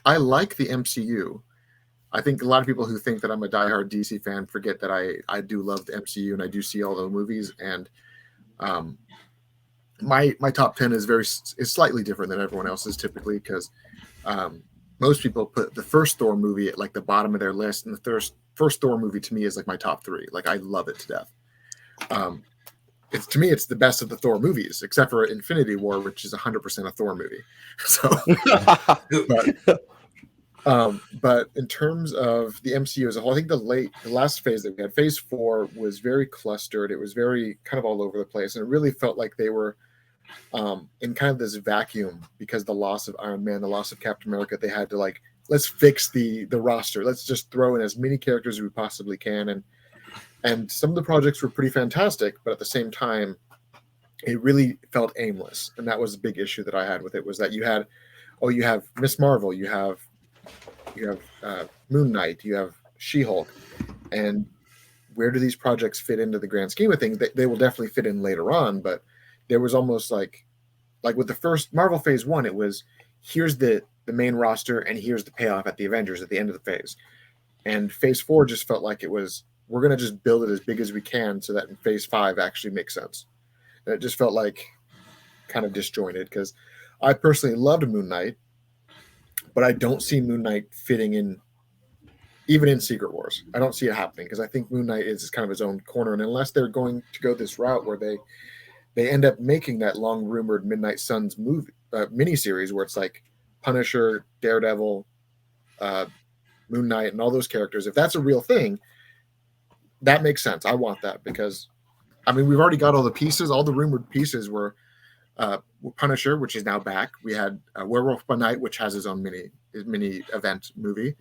I like the MCU. I think a lot of people who think that I'm a diehard DC fan forget that I do love the MCU and I do see all the movies. And um, my top 10 is slightly different than everyone else's typically because um, most people put the first Thor movie at like the bottom of their list, and the first Thor movie to me is like my top three. Like I love it to death. It's to me, it's the best of the Thor movies, except for Infinity War, which is 100% a Thor movie. So, but in terms of the MCU as a whole, I think the last phase that we had, Phase 4, was very clustered. It was very kind of all over the place, and it really felt like they were in kind of this vacuum because the loss of Iron Man, the loss of Captain America. They had to like, let's fix the roster. Let's just throw in as many characters as we possibly can, and some of the projects were pretty fantastic, but at the same time, it really felt aimless. And that was a big issue that I had with it, was that you have Miss Marvel, you have Moon Knight, you have She-Hulk, and where do these projects fit into the grand scheme of things? They will definitely fit in later on, but there was almost like with the first Marvel Phase 1, it was here's the main roster and here's the payoff at the Avengers at the end of the phase. And Phase 4 just felt like it was, we're going to just build it as big as we can so that in Phase 5 actually makes sense. And it just felt like kind of disjointed because I personally loved Moon Knight, but I don't see Moon Knight fitting in, even in Secret Wars. I don't see it happening because I think Moon Knight is kind of his own corner. And unless they're going to go this route where they end up making that long rumored Midnight Suns movie miniseries where it's like Punisher, Daredevil, Moon Knight, and all those characters, if that's a real thing, that makes sense. I want that because, I mean, we've already got all the pieces. All the rumored pieces were Punisher, which is now back. We had Werewolf by Night, which has his own mini event movie,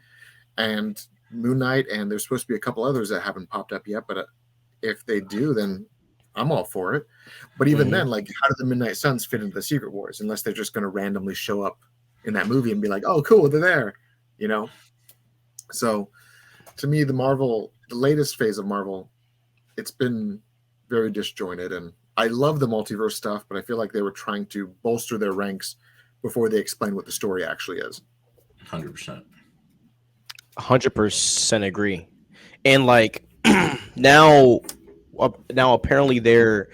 and Moon Knight, and there's supposed to be a couple others that haven't popped up yet. But if they do, then I'm all for it. But even then, like, how do the Midnight Suns fit into the Secret Wars unless they're just going to randomly show up in that movie and be like, oh, cool, they're there, you know? So to me, the latest phase of Marvel, it's been very disjointed, and I love the multiverse stuff, but I feel like they were trying to bolster their ranks before they explain what the story actually is. 100%. 100% agree. And like now apparently the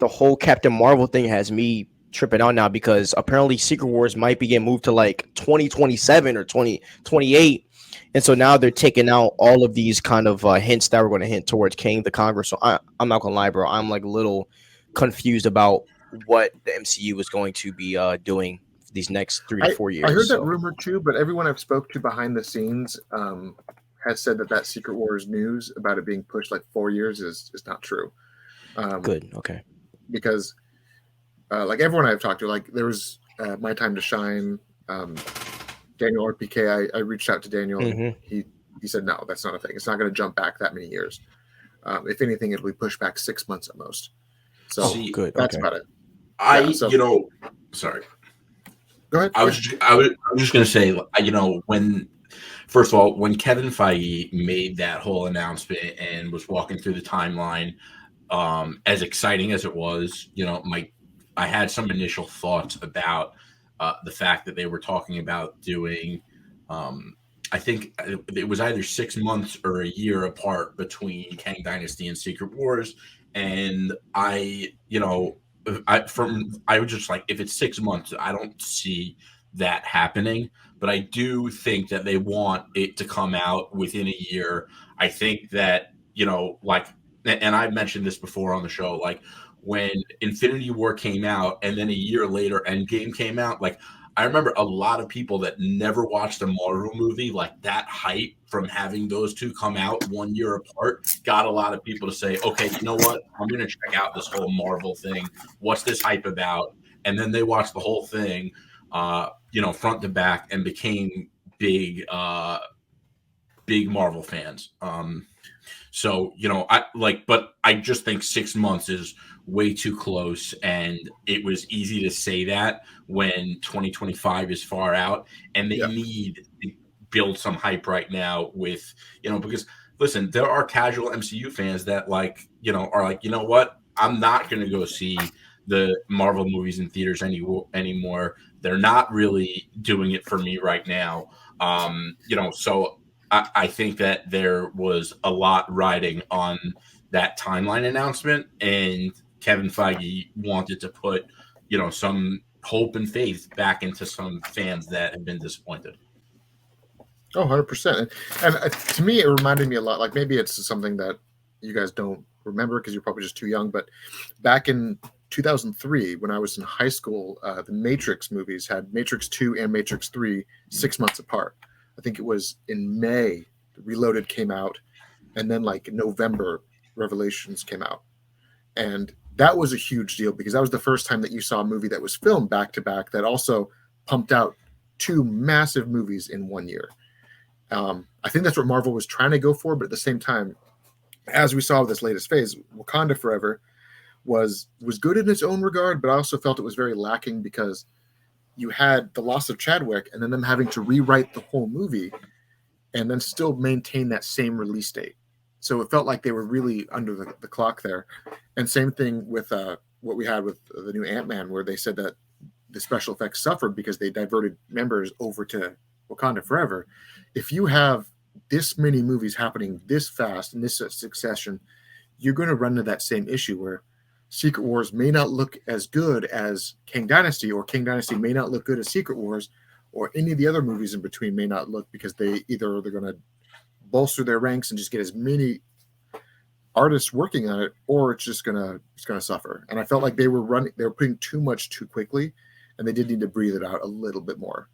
whole Captain Marvel thing has me tripping out now because apparently Secret Wars might be getting moved to like 2027 or 2028. And so now they're taking out all of these kind of hints that were going to hint towards King the Conqueror. So I'm not going to lie, bro. I'm like a little confused about what the MCU is going to be doing these next 3 to 4 years. I heard that rumor too, but everyone I've spoke to behind the scenes has said that Secret Wars news about it being pushed like 4 years is not true. Good. Okay. Because like everyone I've talked to, like there was My Time to Shine, Daniel RPK. I reached out to Daniel. And he said, no, that's not a thing. It's not going to jump back that many years. If anything, it'll be pushed back 6 months at most. So good. That's about it. Sorry. Go ahead. I was just going to say, first of all, when Kevin Feige made that whole announcement and was walking through the timeline, as exciting as it was, I had some initial thoughts about the fact that they were talking about doing, I think it was either 6 months or a year apart between Kang Dynasty and Secret Wars. And I was just like, if it's 6 months, I don't see that happening. But I do think that they want it to come out within a year. I think that, and I've mentioned this before on the show, like when Infinity War came out and then a year later Endgame came out, like I remember a lot of people that never watched a Marvel movie, like that hype from having those two come out 1 year apart got a lot of people to say, okay, you know what? I'm going to check out this whole Marvel thing. What's this hype about? And then they watched the whole thing, front to back and became big Marvel fans. But I just think 6 months is way too close, and it was easy to say that when 2025 is far out, and they need to build some hype right now with, because listen, there are casual MCU fans that are like, you know what? I'm not going to go see the Marvel movies in theaters anymore. They're not really doing it for me right now. So I think that there was a lot riding on that timeline announcement, and Kevin Feige wanted to put, some hope and faith back into some fans that have been disappointed. Oh, 100%. And to me, it reminded me a lot. Like maybe it's something that you guys don't remember because you're probably just too young. But back in 2003, when I was in high school, the Matrix movies had Matrix 2 and Matrix 3 6 months apart. I think it was in May, Reloaded came out, and then like November, Revelations came out. And that was a huge deal because that was the first time that you saw a movie that was filmed back to back that also pumped out two massive movies in 1 year. I think that's what Marvel was trying to go for, but at the same time, as we saw with this latest phase, Wakanda Forever was good in its own regard, but I also felt it was very lacking because you had the loss of Chadwick and then them having to rewrite the whole movie and then still maintain that same release date. So it felt like they were really under the clock there. And same thing with what we had with the new Ant-Man, where they said that the special effects suffered because they diverted members over to Wakanda Forever. If you have this many movies happening this fast in this succession, you're going to run into that same issue where Secret Wars may not look as good as King Dynasty, or King Dynasty may not look good as Secret Wars, or any of the other movies in between may not look, because they're going to bolster their ranks and just get as many artists working on it, or it's going to suffer. And I felt like they were putting too much too quickly, and they did need to breathe it out a little bit more.